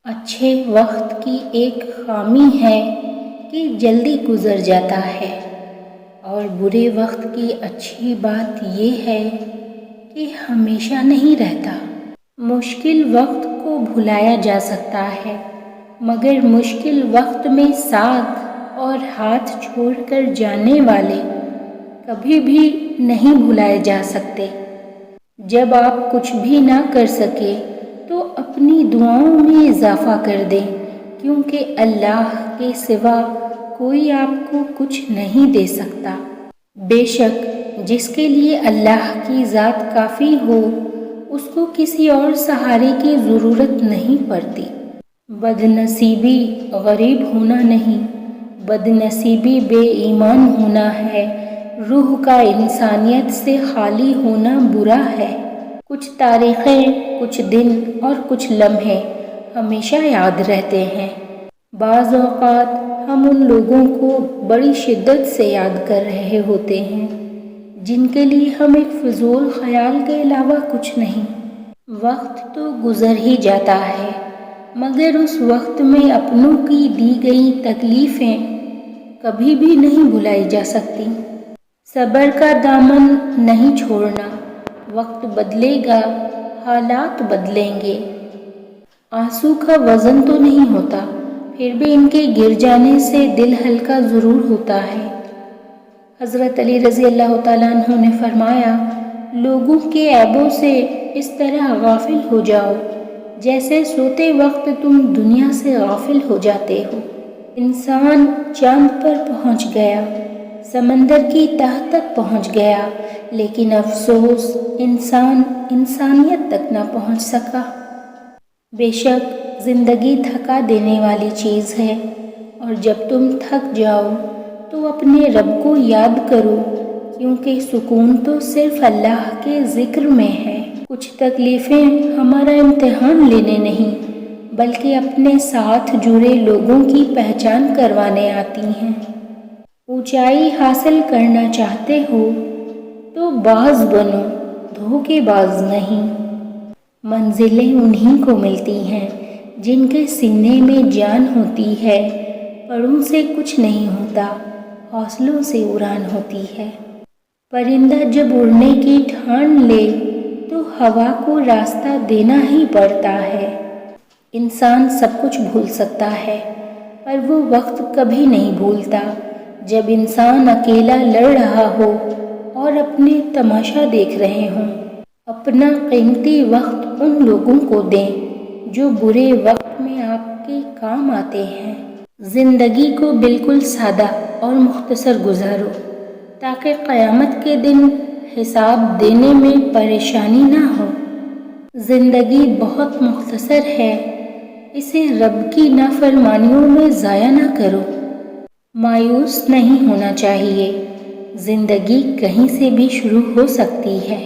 اچھے وقت کی ایک خامی ہے کہ جلدی گزر جاتا ہے، اور برے وقت کی اچھی بات یہ ہے کہ ہمیشہ نہیں رہتا۔ مشکل وقت کو بھلایا جا سکتا ہے، مگر مشکل وقت میں ساتھ اور ہاتھ چھوڑ کر جانے والے کبھی بھی نہیں بھلائے جا سکتے۔ جب آپ کچھ بھی نہ کر سکے تو اپنی دعاؤں میں اضافہ کر دیں، کیونکہ اللہ کے سوا کوئی آپ کو کچھ نہیں دے سکتا۔ بے شک جس کے لیے اللہ کی ذات کافی ہو، اس کو کسی اور سہارے کی ضرورت نہیں پڑتی۔ بد نصیبی غریب ہونا نہیں، بد نصیبی بے ایمان ہونا ہے۔ روح کا انسانیت سے خالی ہونا برا ہے۔ کچھ تاریخیں، کچھ دن اور کچھ لمحے ہمیشہ یاد رہتے ہیں۔ بعض اوقات ہم ان لوگوں کو بڑی شدت سے یاد کر رہے ہوتے ہیں جن کے لیے ہم ایک فضول خیال کے علاوہ کچھ نہیں۔ وقت تو گزر ہی جاتا ہے، مگر اس وقت میں اپنوں کی دی گئی تکلیفیں کبھی بھی نہیں بھلائی جا سکتی۔ صبر کا دامن نہیں چھوڑنا۔ وقت بدلے گا، حالات بدلیں گے۔ آنسو کا وزن تو نہیں ہوتا، پھر بھی ان کے گر جانے سے دل ہلکا ضرور ہوتا ہے۔ حضرت علی رضی اللہ تعالیٰ عنہ نے فرمایا، لوگوں کے عیبوں سے اس طرح غافل ہو جاؤ جیسے سوتے وقت تم دنیا سے غافل ہو جاتے ہو۔ انسان چاند پر پہنچ گیا، سمندر کی تہ تک پہنچ گیا، لیکن افسوس انسان انسانیت تک نہ پہنچ سکا۔ بے شک زندگی تھکا دینے والی چیز ہے، اور جب تم تھک جاؤ تو اپنے رب کو یاد کرو، کیونکہ سکون تو صرف اللہ کے ذکر میں ہے۔ کچھ تکلیفیں ہمارا امتحان لینے نہیں بلکہ اپنے ساتھ جڑے لوگوں کی پہچان کروانے آتی ہیں۔ اونچائی حاصل کرنا چاہتے ہو تو باز بنو، دھوکے باز نہیں۔ منزلیں انہی کو ملتی ہیں جن کے سینے میں جان ہوتی ہے۔ پروں سے کچھ نہیں ہوتا، حوصلوں سے اڑان ہوتی ہے۔ پرندہ جب اڑنے کی ٹھان لے تو ہوا کو راستہ دینا ہی پڑتا ہے۔ انسان سب کچھ بھول سکتا ہے، پر وہ وقت کبھی نہیں بھولتا جب انسان اکیلا لڑ رہا ہو اور اپنے تماشا دیکھ رہے ہوں۔ اپنا قیمتی وقت ان لوگوں کو دیں جو برے وقت میں آپ کے کام آتے ہیں۔ زندگی کو بالکل سادہ اور مختصر گزارو تاکہ قیامت کے دن حساب دینے میں پریشانی نہ ہو۔ زندگی بہت مختصر ہے، اسے رب کی نافرمانیوں میں ضائع نہ کرو۔ مایوس نہیں ہونا چاہیے، زندگی کہیں سے بھی شروع ہو سکتی ہے۔